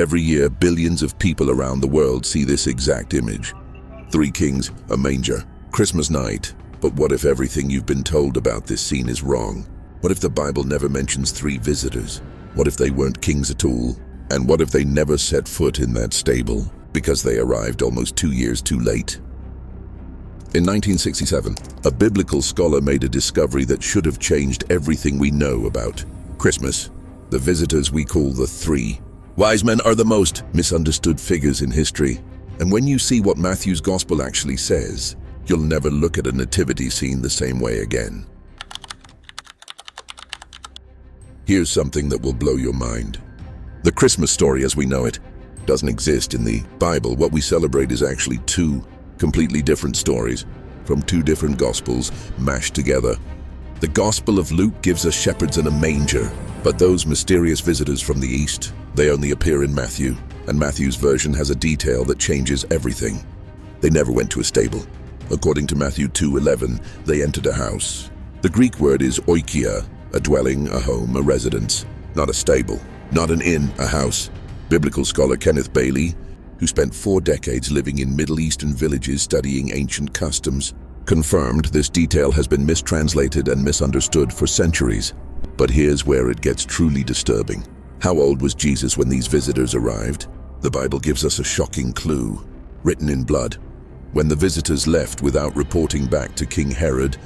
Every year, billions of people around the world see this exact image. Three kings, a manger, Christmas night. But what if everything you've been told about this scene is wrong? What if the Bible never mentions three visitors? What if they weren't kings at all? And what if they never set foot in that stable because they arrived almost 2 years too late? In 1967, a biblical scholar made a discovery that should have changed everything we know about Christmas. The visitors we call the three wise men are the most misunderstood figures in history. And when you see what Matthew's gospel actually says, you'll never look at a nativity scene the same way again. Here's something that will blow your mind. The Christmas story as we know it doesn't exist in the Bible. What we celebrate is actually two completely different stories from two different gospels mashed together. The Gospel of Luke gives us shepherds in a manger, but those mysterious visitors from the east, they only appear in Matthew, and Matthew's version has a detail that changes everything. They never went to a stable. According to Matthew 2:11, they entered a house. The Greek word is oikia, a dwelling, a home, a residence, not a stable. Not an inn, a house. Biblical scholar Kenneth Bailey, who spent 4 decades living in Middle Eastern villages studying ancient customs, confirmed this detail has been mistranslated and misunderstood for centuries. But here's where it gets truly disturbing. How old was Jesus when these visitors arrived? The Bible gives us a shocking clue, written in blood. When the visitors left without reporting back to King Herod,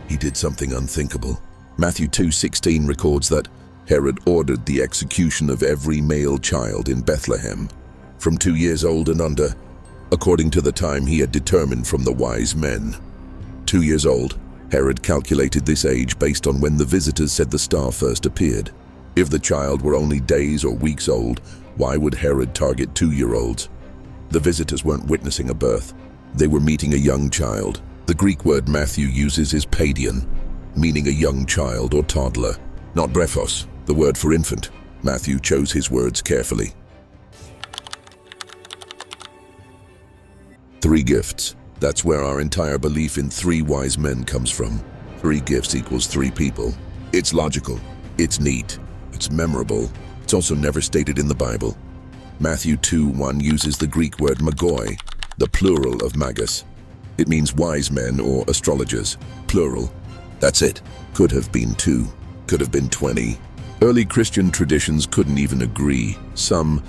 he did something unthinkable. Matthew 2:16 records that Herod ordered the execution of every male child in Bethlehem, from 2 years old and under, according to the time he had determined from the wise men. 2 years old, Herod calculated this age based on when the visitors said the star first appeared. If the child were only days or weeks old, why would Herod target 2-year-olds? The visitors weren't witnessing a birth. They were meeting a young child. The Greek word Matthew uses is paidion, meaning a young child or toddler, not brephos, the word for infant. Matthew chose his words carefully. 3 gifts. That's where our entire belief in 3 wise men comes from. 3 gifts equals 3 people. It's logical. It's neat. It's memorable. It's also never stated in the Bible. Matthew 2:1 uses the Greek word magoi, the plural of magus. It means wise men or astrologers, plural. That's it. Could have been 2. Could have been 20. Early Christian traditions couldn't even agree. Some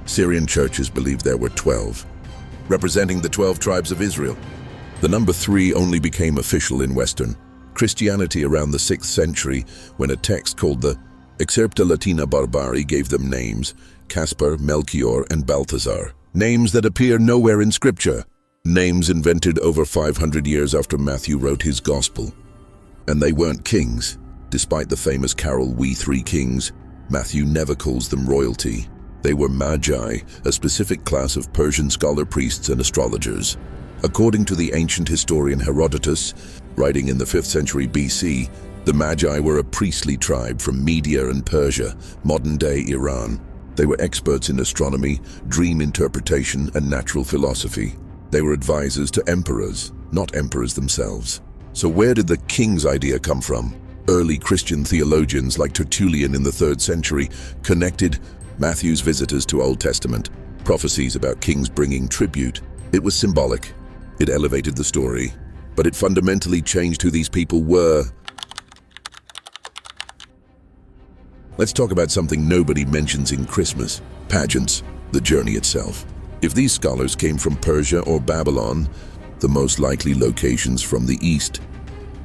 Syrian churches believed there were 12, representing the 12 tribes of Israel. The number 3 only became official in Western Christianity around the 6th century when a text called the Excerpta Latina Barbari gave them names: Caspar, Melchior, and Balthazar. Names that appear nowhere in Scripture. Names invented over 500 years after Matthew wrote his Gospel. And they weren't kings. Despite the famous carol, We Three Kings, Matthew never calls them royalty. They were Magi, a specific class of Persian scholar priests and astrologers. According to the ancient historian Herodotus, writing in the 5th century BC, the Magi were a priestly tribe from Media and Persia, modern-day Iran. They were experts in astronomy, dream interpretation, and natural philosophy. They were advisors to emperors, not emperors themselves. So where did the king's idea come from? Early Christian theologians like Tertullian in the 3rd century connected Matthew's visitors to Old Testament prophecies about kings bringing tribute. It was symbolic. It elevated the story, but it fundamentally changed who these people were. Let's talk about something nobody mentions in Christmas: pageants, the journey itself. If these scholars came from Persia or Babylon, the most likely locations from the east,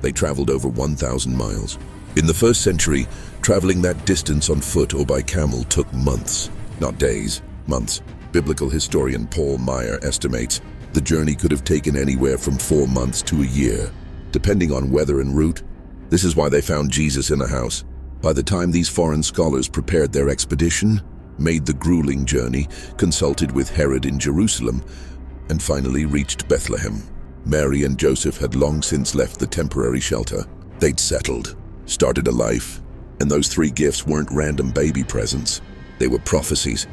they traveled over 1,000 miles. In the 1st century, traveling that distance on foot or by camel took months, not days, months. Biblical historian Paul Meyer estimates the journey could have taken anywhere from 4 months to a year, depending on weather and route. This is why they found Jesus in a house. By the time these foreign scholars prepared their expedition, made the grueling journey, consulted with Herod in Jerusalem, and finally reached Bethlehem, Mary and Joseph had long since left the temporary shelter. They'd settled, started a life, and those 3 gifts weren't random baby presents. They were prophecies.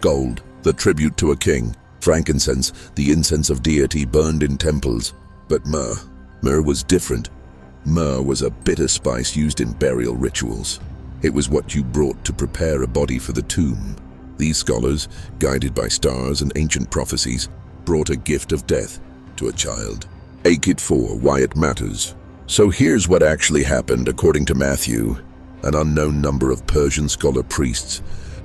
Gold, the tribute to a king; frankincense, the incense of deity burned in temples. But myrrh was different. Myrrh was a bitter spice used in burial rituals. It was what you brought to prepare a body for the tomb. These scholars, guided by stars and ancient prophecies, brought a gift of death to a child. Akit 4, why it matters. So here's what actually happened according to Matthew. An unknown number of Persian scholar priests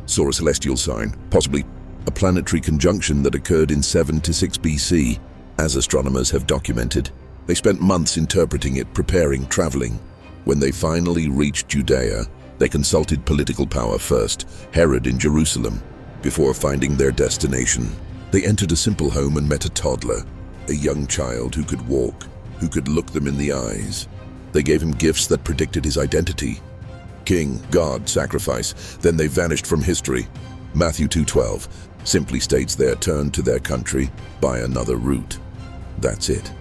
saw a celestial sign, possibly a planetary conjunction that occurred in 7 to 6 BC, as astronomers have documented. They spent months interpreting it, preparing, traveling. When they finally reached Judea, they consulted political power first, Herod in Jerusalem, before finding their destination. They entered a simple home and met a toddler, a young child who could walk, who could look them in the eyes. They gave him gifts that predicted his identity. King, God, sacrifice. Then they vanished from history. Matthew 2:12 simply states they turned to their country by another route. That's it.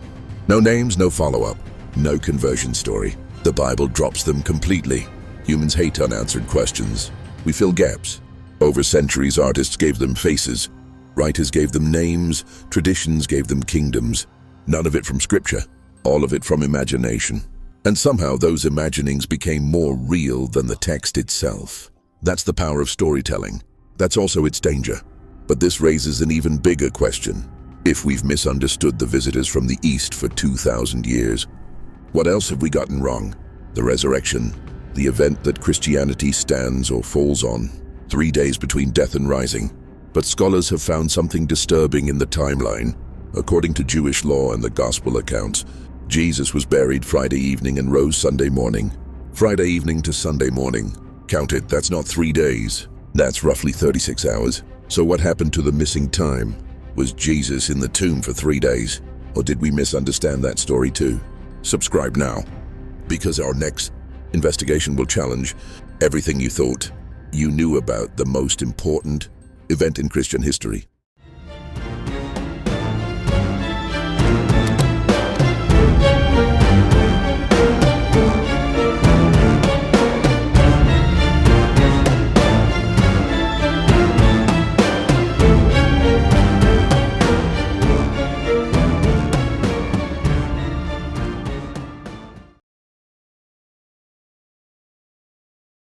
No names, no follow-up, no conversion story. The Bible drops them completely. Humans hate unanswered questions. We fill gaps. Over centuries, artists gave them faces. Writers gave them names. Traditions gave them kingdoms. None of it from scripture. All of it from imagination. And somehow those imaginings became more real than the text itself. That's the power of storytelling. That's also its danger. But this raises an even bigger question. If we've misunderstood the visitors from the East for 2,000 years, what else have we gotten wrong? The resurrection, the event that Christianity stands or falls on, 3 days between death and rising. But scholars have found something disturbing in the timeline. According to Jewish law and the gospel accounts, Jesus was buried Friday evening and rose Sunday morning. Friday evening to Sunday morning. Count it, that's not 3 days. That's roughly 36 hours. So what happened to the missing time? Was Jesus in the tomb for 3 days? Or did we misunderstand that story too? Subscribe now, because our next investigation will challenge everything you thought you knew about the most important event in Christian history.